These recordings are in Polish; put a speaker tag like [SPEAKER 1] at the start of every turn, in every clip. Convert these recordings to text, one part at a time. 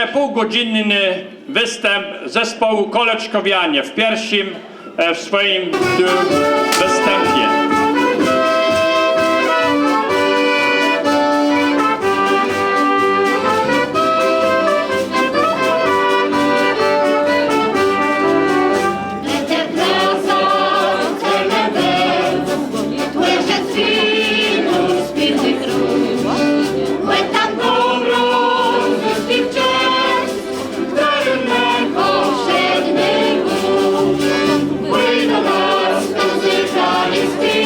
[SPEAKER 1] będzie półgodzinny występ zespołu Koleczkowianie w pierwszym w swoim występie.
[SPEAKER 2] It's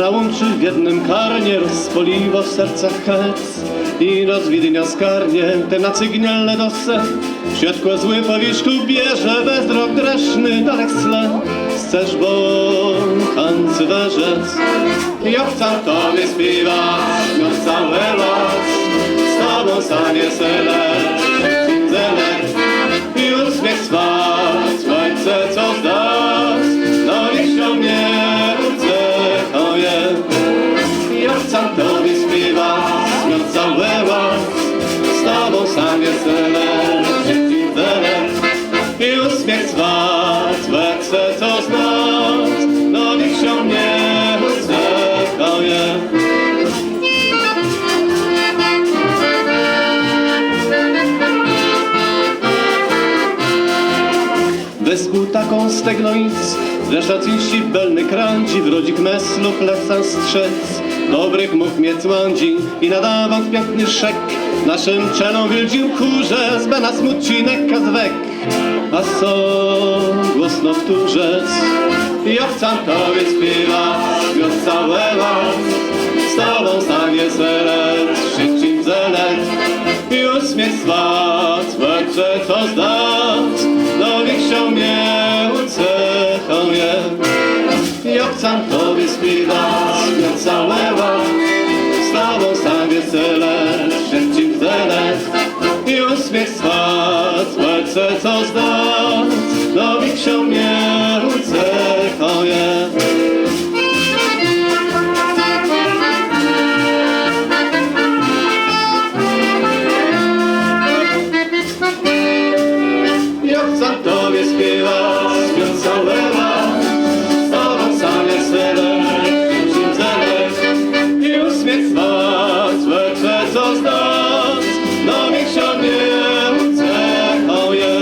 [SPEAKER 2] załączy w jednym karnie, rozpoliwa w sercach hec i rozwidnia skarnięte na cygnielne dose. W światło zły powieszku bierze bezrok greszny dalek sle, chcesz bąkący werzec. Ja chcę tobie śpiewać, no cały las, z tobą sam jest i uśmiech swat, słońce co zdas, no niech się mnie ucechuje. Ja chcę tobie śpiewać, no cały las, z tobą sam jest i uśmiech swat, słońce co zdas, no niech się mnie ucechuje. Wespół taką stegnoic, zresztaciści belny kręci, wrodzik meslu plesan strzec, dobrych mów miec mądzi i nadawąc piękny szek, naszym czelom wildził kurze, z bena smucinek zwek, a co głosno wtórzec. Ja chcę tobie śpiewać, już całe las, z tobą sam jest szybciej zelet i uśmiech swat, słońce co zdać, no niech się mnie ucechuje. Ja chcę tobie śpiewać, już całe las, z tobą sam jest szybciej zelet i uśmiech swat, słońce co zdać, no niech się mnie ucechuje. Ja chcę tobie śpiewać, śpiąc całe las, z tobą sam jest szybciej zelet i uśmiech swat, słońce co zdać, no niech się mnie ucechuje.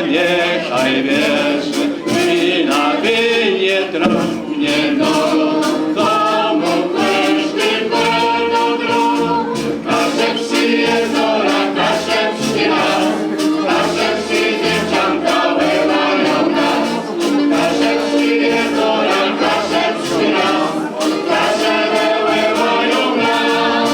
[SPEAKER 2] niechaj wierzy, wina nie trafnie nogą, domu pyszny pełno dróg. Każe przyje zora, każe przyja, każe przyjdzie dziewczanka, wymają nas. Każe przyje zora, każe przyja, każe wymają nas.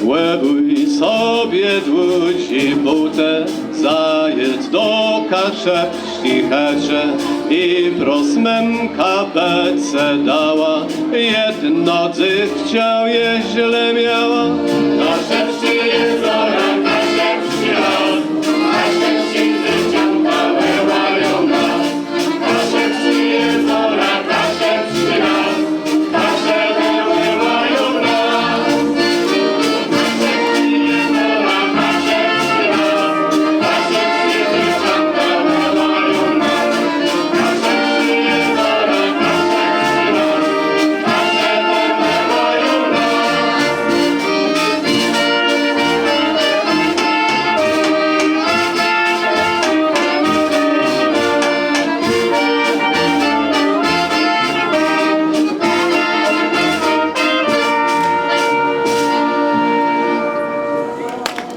[SPEAKER 2] Łebuj sobie dłudzi butę, zajedz do kaszewści hecze i prosmem kapece dała. Jedno ty chciał, je źle miała. Kaszewści jest zora, kaszewści raz, kaszewści dziewczanka wyłają nas. Kaszewści jest zora, kaszewści raz, kaszewści wyłają nas.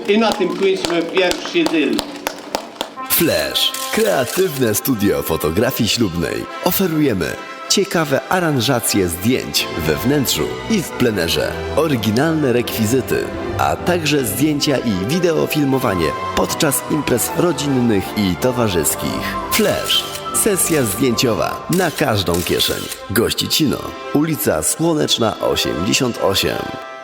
[SPEAKER 2] I na tym kończymy pierwszy dyl.
[SPEAKER 3] Flash. Kreatywne studio fotografii ślubnej. Oferujemy ciekawe aranżacje zdjęć we wnętrzu i w plenerze, oryginalne rekwizyty, a także zdjęcia i wideofilmowanie podczas imprez rodzinnych i towarzyskich. Flash. Sesja zdjęciowa na każdą kieszeń. Gościcino, ulica Słoneczna 88.